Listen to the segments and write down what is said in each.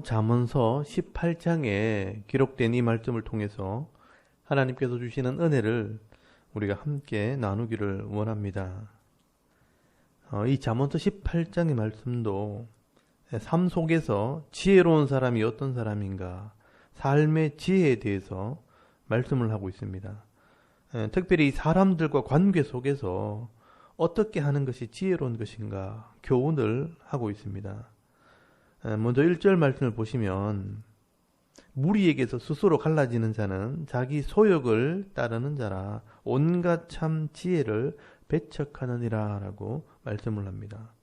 잠언서 18장에 기록된 이 말씀을 통해서 하나님께서 주시는 은혜를 우리가 함께 나누기를 원합니다. 이 잠언서 18장의 말씀도 삶 속에서 지혜로운 사람이 어떤 사람인가, 삶의 지혜에 대해서 말씀을 하고 있습니다. 특별히 사람들과 관계 속에서 어떻게 하는 것이 지혜로운 것인가 교훈을 하고 있습니다. 먼저 1절 말씀을 보시면 무리에게서 스스로 갈라지는 자는 자기 소욕을 따르는 자라 온갖 참 지혜를 배척하느니라 라고 말씀을 합니다.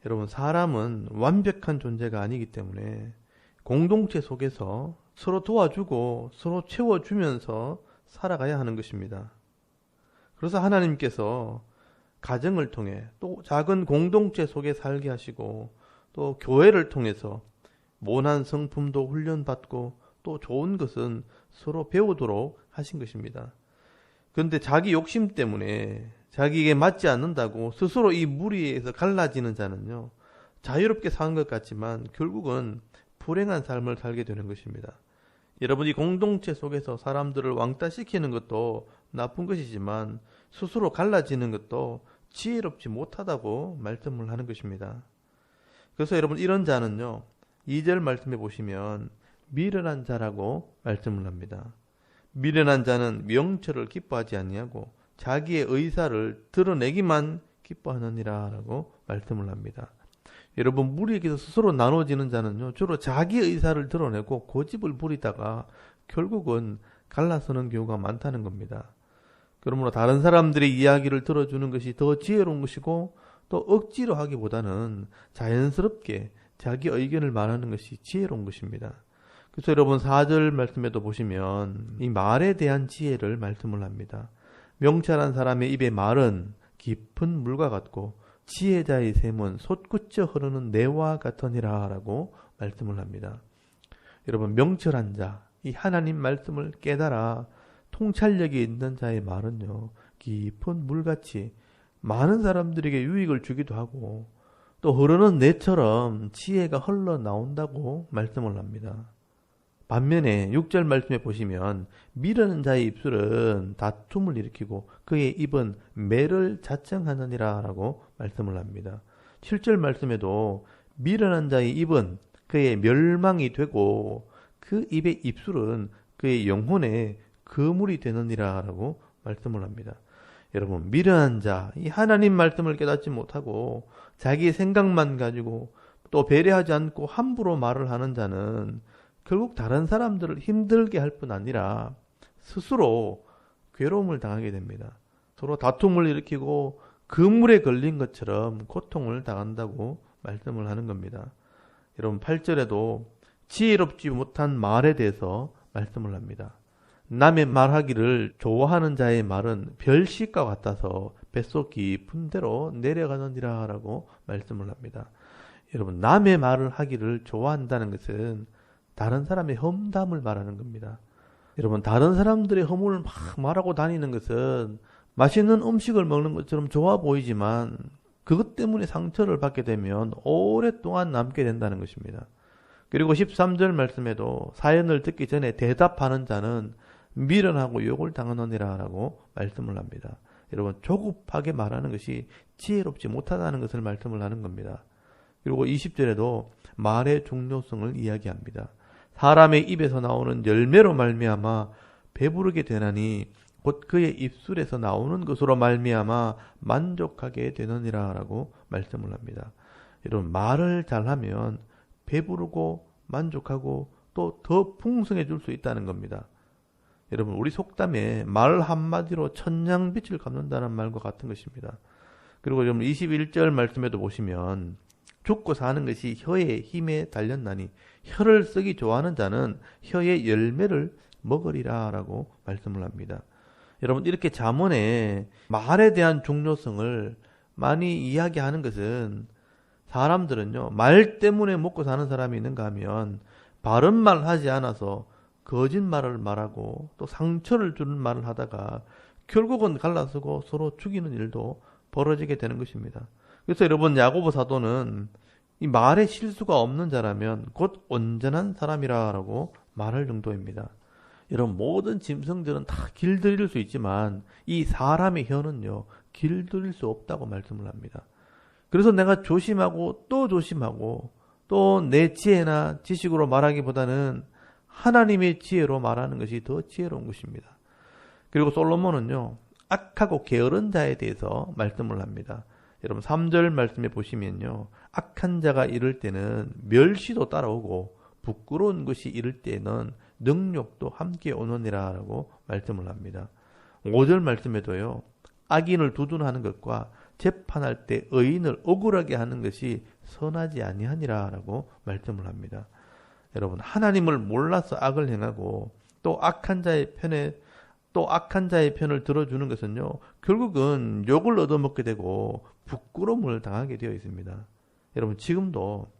여러분, 사람은 완벽한 존재가 아니기 때문에 공동체 속에서 서로 도와주고 서로 채워주면서 살아가야 하는 것입니다. 그래서 하나님께서 가정을 통해 또 작은 공동체 속에 살게 하시고 또 교회를 통해서 모난 성품도 훈련받고 또 좋은 것은 서로 배우도록 하신 것입니다. 그런데 자기 욕심 때문에 자기에게 맞지 않는다고 스스로 이 무리에서 갈라지는 자는요, 자유롭게 사는 것 같지만 결국은 불행한 삶을 살게 되는 것입니다. 여러분, 이 공동체 속에서 사람들을 왕따시키는 것도 나쁜 것이지만 스스로 갈라지는 것도 지혜롭지 못하다고 말씀을 하는 것입니다. 그래서 여러분, 이런 자는요, 2절 말씀해 보시면 미련한 자라고 말씀을 합니다. 미련한 자는 명철을 기뻐하지 아니하고 자기의 의사를 드러내기만 기뻐하느니라 라고 말씀을 합니다. 여러분, 무리에게서 스스로 나눠지는 자는요, 주로 자기 의사를 드러내고 고집을 부리다가 결국은 갈라서는 경우가 많다는 겁니다. 그러므로 다른 사람들의 이야기를 들어주는 것이 더 지혜로운 것이고 또 억지로 하기보다는 자연스럽게 자기 의견을 말하는 것이 지혜로운 것입니다. 그래서 여러분, 4절 말씀에도 보시면 이 말에 대한 지혜를 말씀을 합니다. 명철한 사람의 입의 말은 깊은 물과 같고 지혜자의 샘은 솟구쳐 흐르는 내와 같으니라 라고 말씀을 합니다. 여러분, 명철한 자, 이 하나님 말씀을 깨달아 통찰력이 있는 자의 말은요, 깊은 물같이 많은 사람들에게 유익을 주기도 하고 또 흐르는 내처럼 지혜가 흘러나온다고 말씀을 합니다. 반면에 6절 말씀에 보시면 미련한 자의 입술은 다툼을 일으키고 그의 입은 매를 자청하느니라 라고 말씀을 합니다. 7절 말씀에도 미련한 자의 입은 그의 멸망이 되고 그 입의 입술은 그의 영혼에 그물이 되느니라 라고 말씀을 합니다. 여러분, 미련한 자, 이 하나님 말씀을 깨닫지 못하고 자기의 생각만 가지고 또 배려하지 않고 함부로 말을 하는 자는 결국 다른 사람들을 힘들게 할 뿐 아니라 스스로 괴로움을 당하게 됩니다. 서로 다툼을 일으키고 그물에 걸린 것처럼 고통을 당한다고 말씀을 하는 겁니다. 여러분, 8절에도 지혜롭지 못한 말에 대해서 말씀을 합니다. 남의 말하기를 좋아하는 자의 말은 별식과 같아서 뱃속 깊은 데로 내려가느니라 라고 말씀을 합니다. 여러분, 남의 말을 하기를 좋아한다는 것은 다른 사람의 험담을 말하는 겁니다. 여러분, 다른 사람들의 허물을 막 말하고 다니는 것은 맛있는 음식을 먹는 것처럼 좋아 보이지만 그것 때문에 상처를 받게 되면 오랫동안 남게 된다는 것입니다. 그리고 13절 말씀에도 사연을 듣기 전에 대답하는 자는 미련하고 욕을 당하느니라 라고 말씀을 합니다. 여러분, 조급하게 말하는 것이 지혜롭지 못하다는 것을 말씀을 하는 겁니다. 그리고 20절에도 말의 중요성을 이야기합니다. 사람의 입에서 나오는 열매로 말미암아 배부르게 되나니 곧 그의 입술에서 나오는 것으로 말미암아 만족하게 되느니라 라고 말씀을 합니다. 여러분, 말을 잘하면 배부르고 만족하고 또 더 풍성해질 수 있다는 겁니다. 여러분, 우리 속담에 말 한마디로 천냥빛을 갚는다는 말과 같은 것입니다. 그리고 여러분, 21절 말씀에도 보시면 죽고 사는 것이 혀의 힘에 달렸나니 혀를 쓰기 좋아하는 자는 혀의 열매를 먹으리라 라고 말씀을 합니다. 여러분, 이렇게 잠언에 말에 대한 중요성을 많이 이야기하는 것은 사람들은요, 말 때문에 먹고 사는 사람이 있는가 하면 바른 말 하지 않아서 거짓말을 말하고 또 상처를 주는 말을 하다가 결국은 갈라서고 서로 죽이는 일도 벌어지게 되는 것입니다. 그래서 여러분, 야고보 사도는 이 말에 실수가 없는 자라면 곧 온전한 사람이라고 말할 정도입니다. 여러분, 모든 짐승들은 다 길들일 수 있지만 이 사람의 혀는요, 길들일 수 없다고 말씀을 합니다. 그래서 내가 조심하고 또 조심하고 또 내 지혜나 지식으로 말하기보다는 하나님의 지혜로 말하는 것이 더 지혜로운 것입니다. 그리고 솔로몬은요, 악하고 게으른 자에 대해서 말씀을 합니다. 여러분 3절 말씀에 보시면요, 악한 자가 이를 때는 멸시도 따라오고 부끄러운 것이 이를 때는 능욕도 함께 오느니라 라고 말씀을 합니다. 5절 말씀에도요, 악인을 두둔하는 것과 재판할 때 의인을 억울하게 하는 것이 선하지 아니하니라 라고 말씀을 합니다. 여러분, 하나님을 몰라서 악을 행하고 또 악한 자의 편을 들어주는 것은요, 결국은 욕을 얻어먹게 되고 부끄러움을 당하게 되어 있습니다. 여러분, 지금도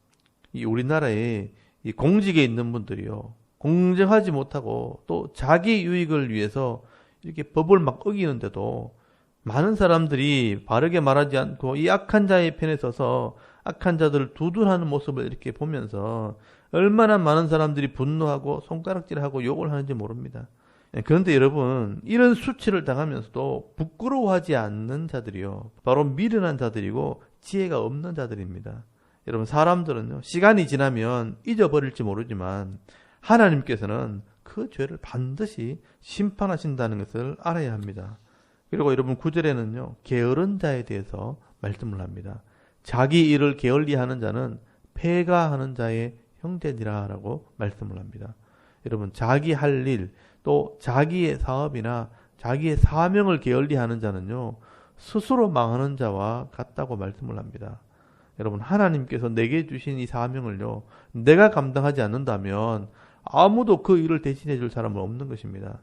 이 우리나라에 이 공직에 있는 분들이요, 공정하지 못하고 또 자기 유익을 위해서 이렇게 법을 막 어기는데도 많은 사람들이 바르게 말하지 않고 이 악한 자의 편에 서서 악한 자들을 두둔하는 모습을 이렇게 보면서 얼마나 많은 사람들이 분노하고 손가락질하고 욕을 하는지 모릅니다. 그런데 여러분, 이런 수치를 당하면서도 부끄러워하지 않는 자들이요, 바로 미련한 자들이고 지혜가 없는 자들입니다. 여러분, 사람들은요, 시간이 지나면 잊어버릴지 모르지만 하나님께서는 그 죄를 반드시 심판하신다는 것을 알아야 합니다. 그리고 여러분 9절에는요, 게으른 자에 대해서 말씀을 합니다. 자기 일을 게을리하는 자는 패가하는 자의 형제니라 라고 말씀을 합니다. 여러분, 자기 할 일, 또 자기의 사업이나 자기의 사명을 게을리하는 자는요, 스스로 망하는 자와 같다고 말씀을 합니다. 여러분, 하나님께서 내게 주신 이 사명을요, 내가 감당하지 않는다면 아무도 그 일을 대신해 줄 사람은 없는 것입니다.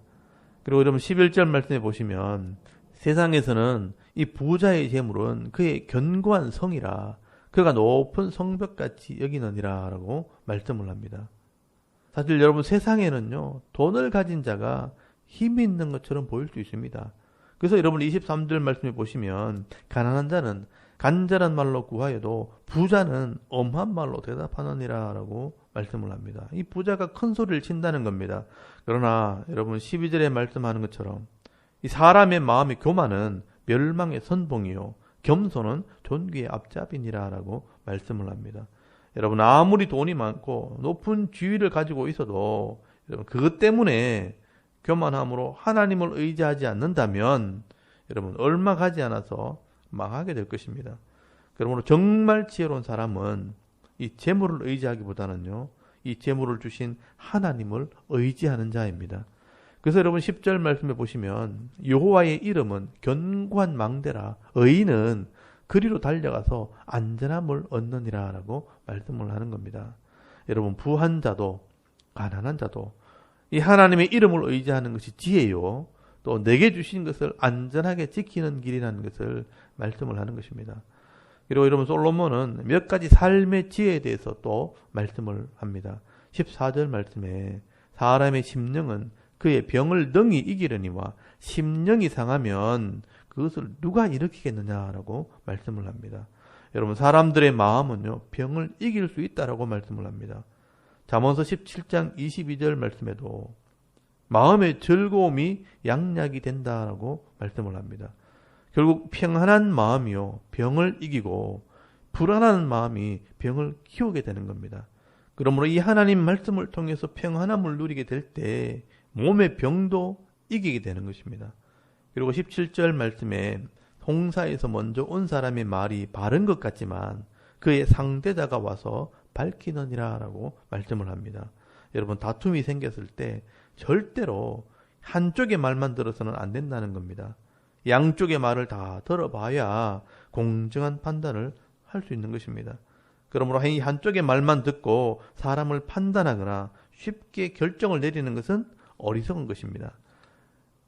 그리고 여러분 11절 말씀해 보시면, 세상에서는 이 부자의 재물은 그의 견고한 성이라 그가 높은 성벽같이 여기느니라 라고 말씀을 합니다. 사실 여러분, 세상에는요, 돈을 가진 자가 힘이 있는 것처럼 보일 수 있습니다. 그래서 여러분 23절 말씀해 보시면, 가난한 자는 간절한 말로 구하여도 부자는 엄한 말로 대답하느니라 라고 말씀을 합니다. 이 부자가 큰 소리를 친다는 겁니다. 그러나 여러분 12절에 말씀하는 것처럼 이 사람의 마음의 교만은 멸망의 선봉이요 겸손은 존귀의 앞잡이니라 라고 말씀을 합니다. 여러분, 아무리 돈이 많고 높은 지위를 가지고 있어도 여러분, 그것 때문에 교만함으로 하나님을 의지하지 않는다면 여러분, 얼마 가지 않아서 망하게 될 것입니다. 그러므로 정말 지혜로운 사람은 이 재물을 의지하기보다는요, 이 재물을 주신 하나님을 의지하는 자입니다. 그래서 여러분 10절 말씀해 보시면, 여호와의 이름은 견고한 망대라 의인은 그리로 달려가서 안전함을 얻느니라 라고 말씀을 하는 겁니다. 여러분, 부한 자도 가난한 자도 이 하나님의 이름을 의지하는 것이 지혜요, 또 내게 주신 것을 안전하게 지키는 길이라는 것을 말씀을 하는 것입니다. 그리고 여러분, 솔로몬은 몇 가지 삶의 지혜에 대해서 또 말씀을 합니다. 14절 말씀에, 사람의 심령은 그의 병을 능히 이기려니와 심령이 상하면 그것을 누가 일으키겠느냐라고 말씀을 합니다. 여러분, 사람들의 마음은요, 병을 이길 수 있다라고 말씀을 합니다. 잠언서 17장 22절 말씀에도 마음의 즐거움이 양약이 된다라고 말씀을 합니다. 결국 평안한 마음이요, 병을 이기고 불안한 마음이 병을 키우게 되는 겁니다. 그러므로 이 하나님 말씀을 통해서 평안함을 누리게 될 때 몸의 병도 이기게 되는 것입니다. 그리고 17절 말씀에, 홍사에서 먼저 온 사람의 말이 바른 것 같지만 그의 상대자가 와서 밝히느니라 라고 말씀을 합니다. 여러분, 다툼이 생겼을 때 절대로 한쪽의 말만 들어서는 안 된다는 겁니다. 양쪽의 말을 다 들어봐야 공정한 판단을 할 수 있는 것입니다. 그러므로 이 한쪽의 말만 듣고 사람을 판단하거나 쉽게 결정을 내리는 것은 어리석은 것입니다.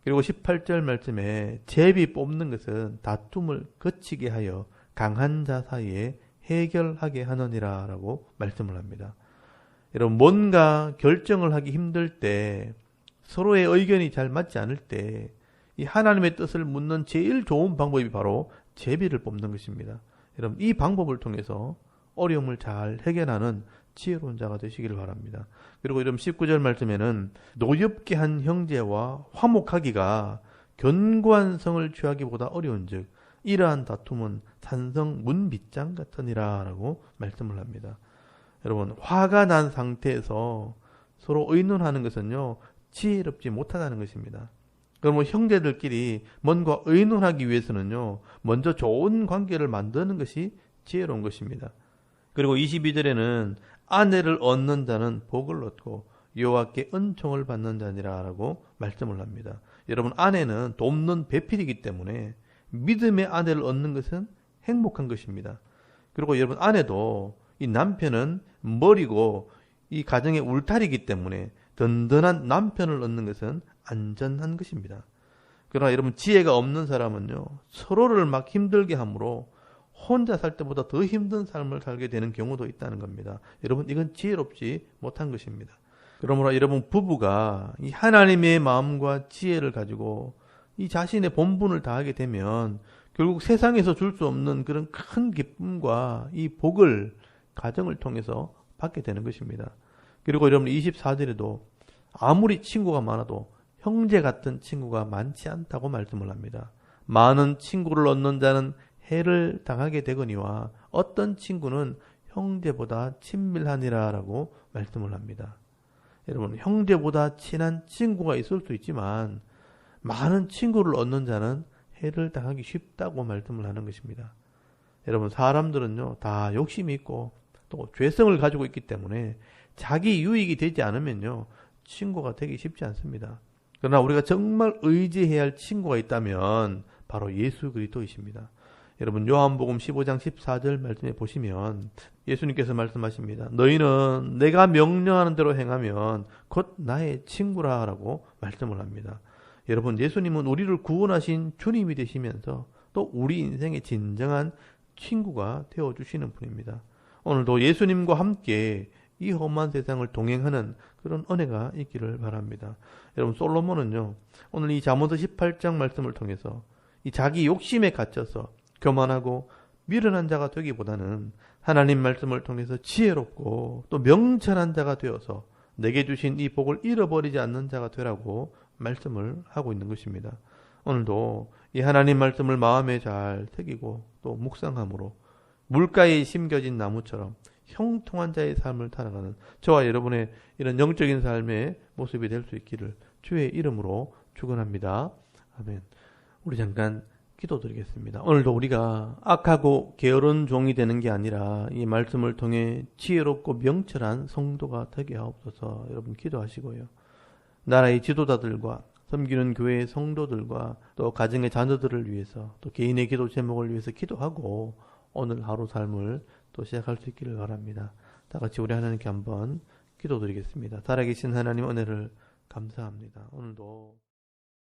그리고 18절 말씀에, 제비 뽑는 것은 다툼을 거치게 하여 강한 자 사이에 해결하게 하느니라 라고 말씀을 합니다. 여러분, 뭔가 결정을 하기 힘들 때, 서로의 의견이 잘 맞지 않을 때 이 하나님의 뜻을 묻는 제일 좋은 방법이 바로 제비를 뽑는 것입니다. 여러분, 이 방법을 통해서 어려움을 잘 해결하는 지혜로운 자가 되시기를 바랍니다. 그리고 이런 19절 말씀에는 노엽게 한 형제와 화목하기가 견고한 성을 취하기보다 어려운즉 이러한 다툼은 산성 문빗장 같으니라 라고 말씀을 합니다. 여러분, 화가 난 상태에서 서로 의논하는 것은요, 지혜롭지 못하다는 것입니다. 그러면 형제들끼리 뭔가 의논하기 위해서는요, 먼저 좋은 관계를 만드는 것이 지혜로운 것입니다. 그리고 22절에는 아내를 얻는 자는 복을 얻고 여호와께 은총을 받는 자니라 라고 말씀을 합니다. 여러분, 아내는 돕는 배필이기 때문에 믿음의 아내를 얻는 것은 행복한 것입니다. 그리고 여러분, 아내도 이 남편은 머리고 이 가정의 울타리이기 때문에 든든한 남편을 얻는 것은 안전한 것입니다. 그러나 여러분, 지혜가 없는 사람은요, 서로를 막 힘들게 함으로 혼자 살 때보다 더 힘든 삶을 살게 되는 경우도 있다는 겁니다. 여러분, 이건 지혜롭지 못한 것입니다. 그러므로 여러분, 부부가 이 하나님의 마음과 지혜를 가지고 이 자신의 본분을 다하게 되면 결국 세상에서 줄 수 없는 그런 큰 기쁨과 이 복을 가정을 통해서 받게 되는 것입니다. 그리고 여러분, 24절에도 아무리 친구가 많아도 형제 같은 친구가 많지 않다고 말씀을 합니다. 많은 친구를 얻는 자는 해를 당하게 되거니와 어떤 친구는 형제보다 친밀하니라 라고 말씀을 합니다. 여러분, 형제보다 친한 친구가 있을 수 있지만 많은 친구를 얻는 자는 해를 당하기 쉽다고 말씀을 하는 것입니다. 여러분, 사람들은요, 다 욕심이 있고 또 죄성을 가지고 있기 때문에 자기 유익이 되지 않으면요, 친구가 되기 쉽지 않습니다. 그러나 우리가 정말 의지해야 할 친구가 있다면 바로 예수 그리스도이십니다. 여러분, 요한복음 15장 14절 말씀에 보시면 예수님께서 말씀하십니다. 너희는 내가 명령하는 대로 행하면 곧 나의 친구라 라고 말씀을 합니다. 여러분, 예수님은 우리를 구원하신 주님이 되시면서 또 우리 인생의 진정한 친구가 되어주시는 분입니다. 오늘도 예수님과 함께 이 험한 세상을 동행하는 그런 은혜가 있기를 바랍니다. 여러분, 솔로몬은요, 오늘 이 잠언서 18장 말씀을 통해서 이 자기 욕심에 갇혀서 교만하고 미련한 자가 되기보다는 하나님 말씀을 통해서 지혜롭고 또 명철한 자가 되어서 내게 주신 이 복을 잃어버리지 않는 자가 되라고 말씀을 하고 있는 것입니다. 오늘도 이 하나님 말씀을 마음에 잘 새기고 또 묵상함으로 물가에 심겨진 나무처럼 형통한 자의 삶을 살아가는 저와 여러분의 이런 영적인 삶의 모습이 될 수 있기를 주의 이름으로 축원합니다. 아멘. 우리 잠깐 기도드리겠습니다. 오늘도 우리가 악하고 게으른 종이 되는 게 아니라 이 말씀을 통해 지혜롭고 명철한 성도가 되게 하옵소서. 여러분 기도하시고요. 나라의 지도자들과 섬기는 교회의 성도들과 또 가정의 자녀들을 위해서 또 개인의 기도 제목을 위해서 기도하고 오늘 하루 삶을 또 시작할 수 있기를 바랍니다. 다 같이 우리 하나님께 한번 기도드리겠습니다. 살아계신 하나님 은혜를 감사합니다. 오늘도